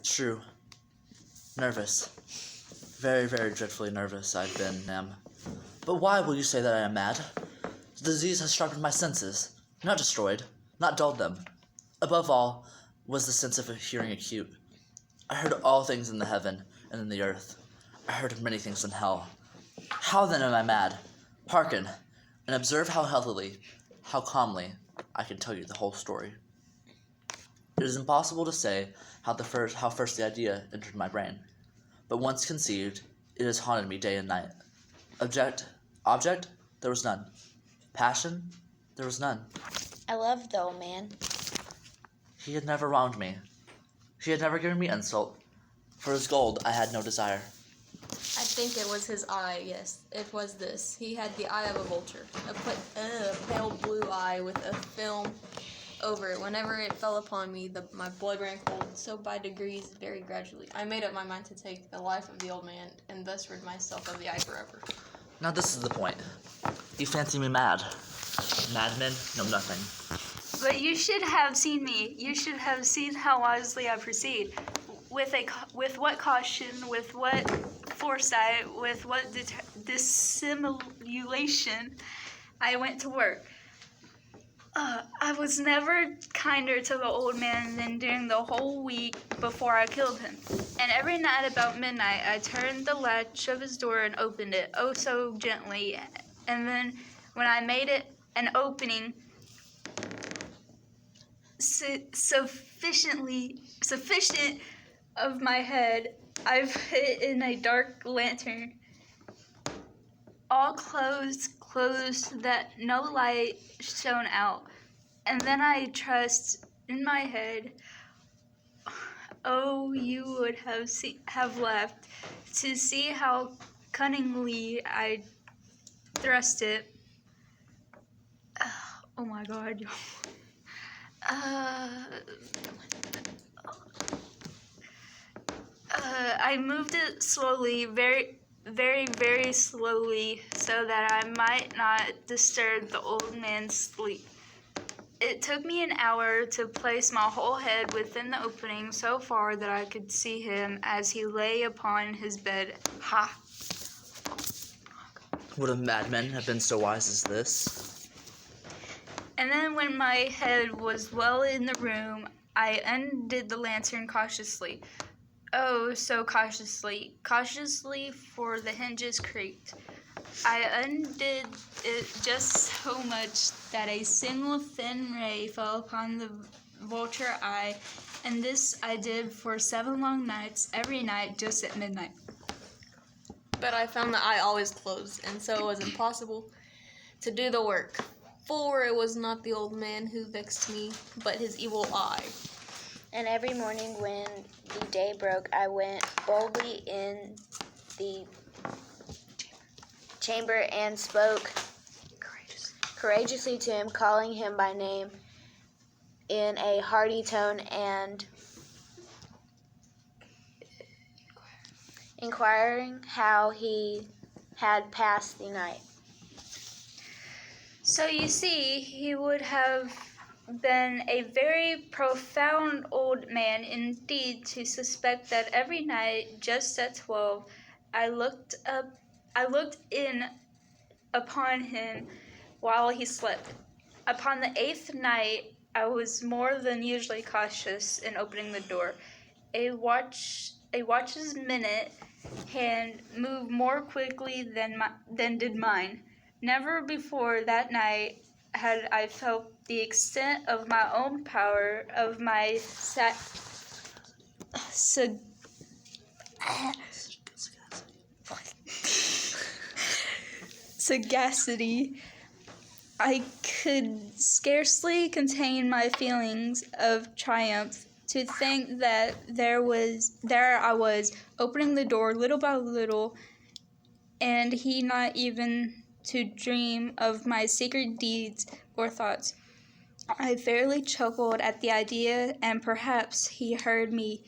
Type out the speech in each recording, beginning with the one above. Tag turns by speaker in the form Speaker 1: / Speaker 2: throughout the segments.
Speaker 1: True. Nervous. Very, very dreadfully nervous I've been, But why will you say that I am mad? The disease has sharpened my senses, not destroyed, not dulled them. Above all was the sense of hearing acute. I heard all things in the heaven and in the earth. I heard many things in hell. How then am I mad? Hearken, and observe how healthily, how calmly, I can tell you the whole story. It is impossible to say how first the idea entered my brain, but once conceived, it has haunted me day and night. Object, there was none. Passion, there was none.
Speaker 2: I loved the old man.
Speaker 1: He had never wronged me. He had never given me insult. For his gold, I had no desire.
Speaker 3: I think it was his eye, yes. It was this. He had the eye of a vulture. A pale blue eye with a film over it. Whenever it fell upon me, my blood ran cold, so by degrees, very gradually, I made up my mind to take the life of the old man, and thus rid myself of the eye forever.
Speaker 1: Now this is the point. You fancy me mad. Madmen know nothing.
Speaker 4: But you should have seen me. You should have seen how wisely I proceed. With what caution, with what foresight, with what dissimulation I went to work. I was never kinder to the old man than during the whole week before I killed him. And every night about midnight, I turned the latch of his door and opened it, oh so gently. And then when I made it an opening sufficient of my head, I put in a dark lantern, all closed that no light shone out. And then I trust in my head, oh, you would have left to see how cunningly I thrust it. Oh my God. I moved it slowly, very, very, very slowly, so that I might not disturb the old man's sleep. It took me an hour to place my whole head within the opening so far that I could see him as he lay upon his bed. Ha!
Speaker 1: Would a madman have been so wise as this?
Speaker 4: And then when my head was well in the room, I undid the lantern cautiously. Oh, so cautiously, for the hinges creaked. I undid it just so much that a single thin ray fell upon the vulture eye, and this I did for 7 long nights, every night just at midnight.
Speaker 3: But I found the eye always closed, and so it was impossible to do the work. For it was not the old man who vexed me, but his evil eye.
Speaker 2: And every morning when the day broke, I went boldly in the chamber and spoke courageously to him, calling him by name in a hearty tone and inquiring how he had passed the night.
Speaker 4: So you see, he would have been a very profound old man indeed to suspect that every night, just at 12, I looked in upon him while he slept. Upon the 8th night, I was more than usually cautious in opening the door. A watch's minute hand moved more quickly than did mine. Never before that night had I felt the extent of my own power, of my sagacity. I could scarcely contain my feelings of triumph to think that there I was, opening the door little by little, and he not even to dream of my secret deeds or thoughts. I fairly chuckled at the idea, and perhaps he heard me,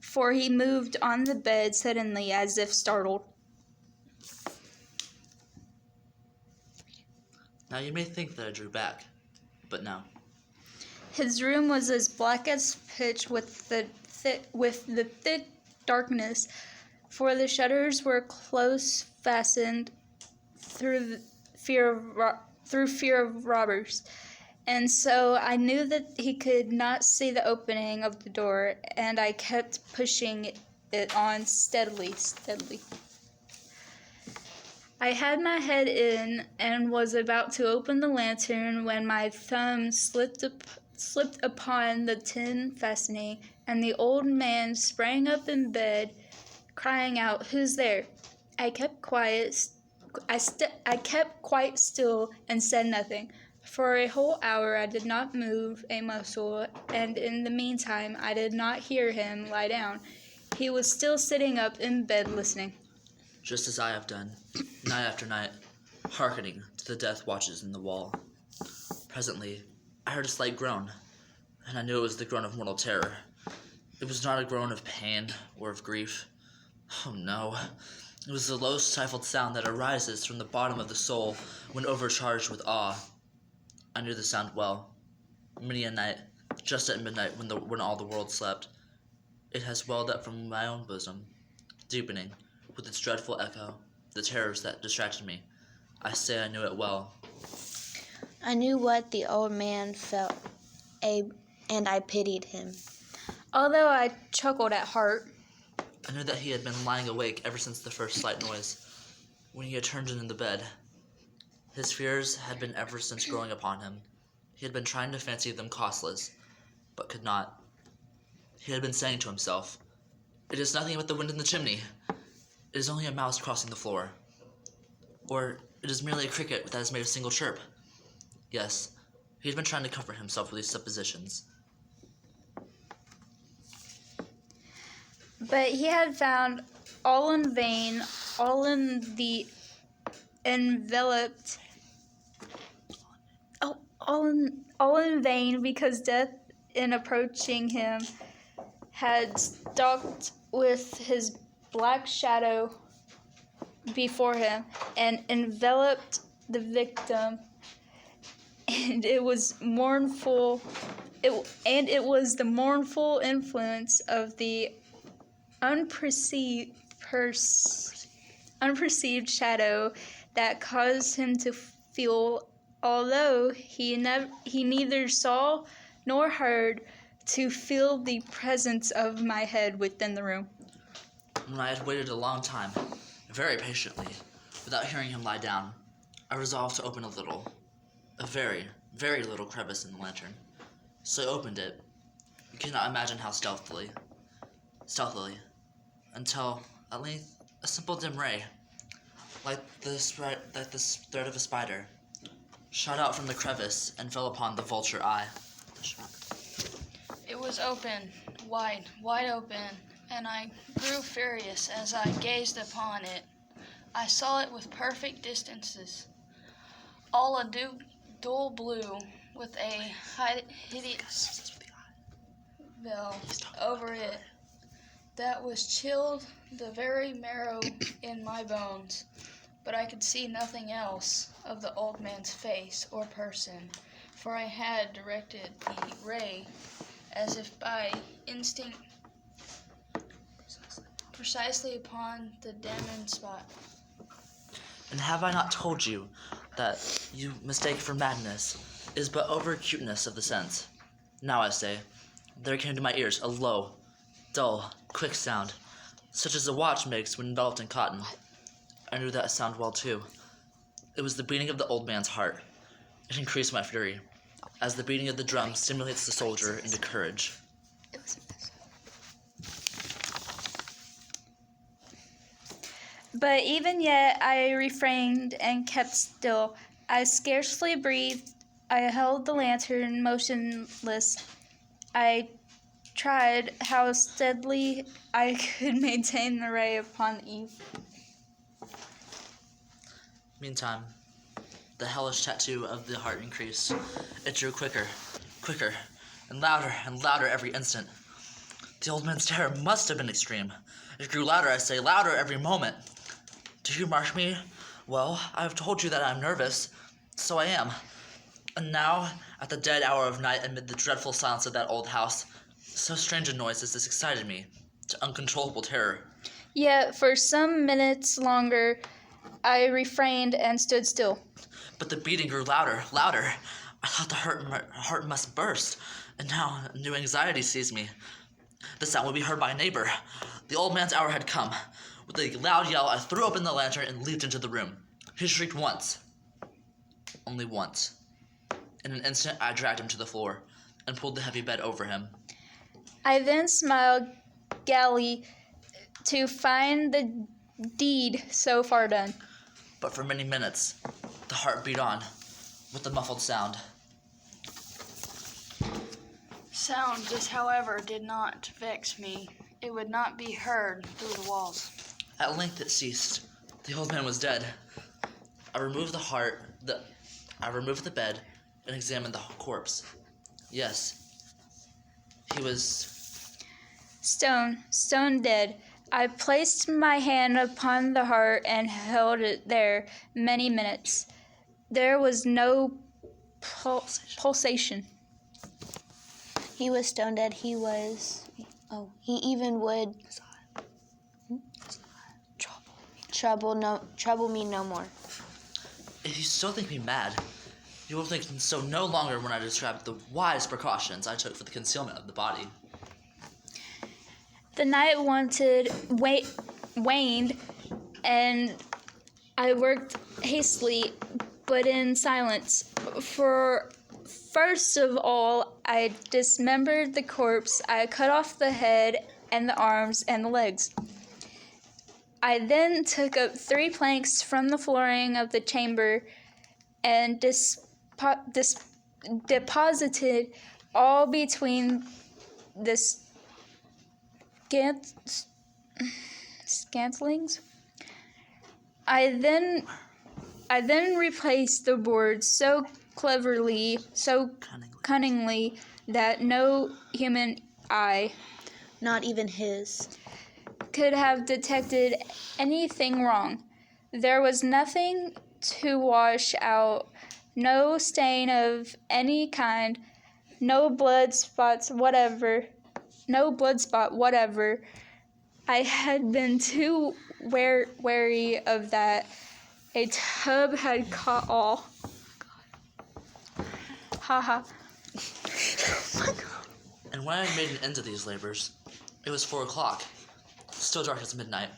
Speaker 4: for he moved on the bed suddenly as if startled.
Speaker 1: Now you may think that I drew back, but no.
Speaker 4: His room was as black as pitch with the thick darkness, for the shutters were close fastened through fear of robbers. And so I knew that he could not see the opening of the door, and I kept pushing it on steadily. I had my head in and was about to open the lantern when my thumb slipped upon the tin fastening, and the old man sprang up in bed, crying out, "Who's there?" I kept quiet. I kept quite still and said nothing. For a whole hour I did not move a muscle, and in the meantime I did not hear him lie down. He was still sitting up in bed listening.
Speaker 1: Just as I have done, night after night, hearkening to the death watches in the wall. Presently, I heard a slight groan, and I knew it was the groan of mortal terror. It was not a groan of pain or of grief. Oh no, it was the low stifled sound that arises from the bottom of the soul when overcharged with awe. I knew the sound well. Many a night, just at midnight when all the world slept, it has welled up from my own bosom, deepening, with its dreadful echo, the terrors that distracted me. I say I knew it well.
Speaker 2: I knew what the old man felt, and I pitied him.
Speaker 4: Although I chuckled at heart,
Speaker 1: I knew that he had been lying awake ever since the first slight noise, when he had turned in the bed. His fears had been ever since growing upon him. He had been trying to fancy them causeless, but could not. He had been saying to himself, "It is nothing but the wind in the chimney. It is only a mouse crossing the floor. Or it is merely a cricket that has made a single chirp." Yes, he had been trying to comfort himself with these suppositions.
Speaker 4: but he had found all in vain, all in the enveloped, all in vain, because death, in approaching him, had stalked with his black shadow before him and enveloped the victim, and it was mournful. It was the mournful influence of the unperceived shadow that caused him to feel, although he neither saw nor heard, to feel the presence of my head within the room.
Speaker 1: When I had waited a long time, very patiently, without hearing him lie down, I resolved to open a very, very little crevice in the lantern. So I opened it. You cannot imagine how stealthily, until at length a simple dim ray, like the thread of a spider, shot out from the crevice and fell upon the vulture eye.
Speaker 5: It was open, wide open, and I grew furious as I gazed upon it. I saw it with perfect distances, all a dull blue, with a hideous veil over it that was chilled the very marrow in my bones. But I could see nothing else of the old man's face or person, for I had directed the ray, as if by instinct, precisely upon the determined spot.
Speaker 1: And have I not told you that you mistake for madness is but over acuteness of the sense? Now I say, there came to my ears a low, dull, quick sound, such as a watch makes when enveloped in cotton. I knew that sound well too. It was the beating of the old man's heart. It increased my fury, as the beating of the drum stimulates the soldier into courage.
Speaker 4: But even yet I refrained and kept still. I scarcely breathed. I held the lantern motionless. I tried how steadily I could maintain the ray upon the eve.
Speaker 1: Meantime, the hellish tattoo of the heart increased. It drew quicker, and louder every instant. The old man's terror must have been extreme. It grew louder, I say, louder every moment. Do you mark me? Well, I have told you that I am nervous. So I am. And now, at the dead hour of night, amid the dreadful silence of that old house, So strange a noise as this excited me to uncontrollable terror.
Speaker 4: Yet for some minutes longer I refrained and stood still.
Speaker 1: But the beating grew louder, louder. I thought the heart must burst, and now a new anxiety seized me. The sound would be heard by a neighbor. The old man's hour had come. With a loud yell, I threw open the lantern and leaped into the room. He shrieked once. Only once. In an instant, I dragged him to the floor and pulled the heavy bed over him.
Speaker 4: I then smiled gaily to find the deed so far done.
Speaker 1: But for many minutes, the heart beat on with a muffled sound.
Speaker 5: Sound, this, however, did not vex me. It would not be heard through the walls.
Speaker 1: At length it ceased. The old man was dead. I removed the bed and examined the corpse. Yes, he was
Speaker 4: Stone dead. I placed my hand upon the heart and held it there many minutes. There was no pulsation.
Speaker 2: He was stone dead. He even would trouble me no more.
Speaker 1: If you still think me mad, you will think so no longer when I describe the wise precautions I took for the concealment of the body.
Speaker 4: The night waned, and I worked hastily, but in silence. For first of all, I dismembered the corpse. I cut off the head and the arms and the legs. I then took up 3 planks from the flooring of the chamber and deposited all between the scantlings. I then replaced the boards so cleverly, so cunningly that no human eye,
Speaker 2: Not even his.
Speaker 4: could have detected anything wrong. There was nothing to wash out, no stain of any kind, no blood spot whatever. I had been too wary of that. A tub had caught all. Haha.
Speaker 1: And when I had made an end of these labors, it was 4 o'clock, still dark as midnight.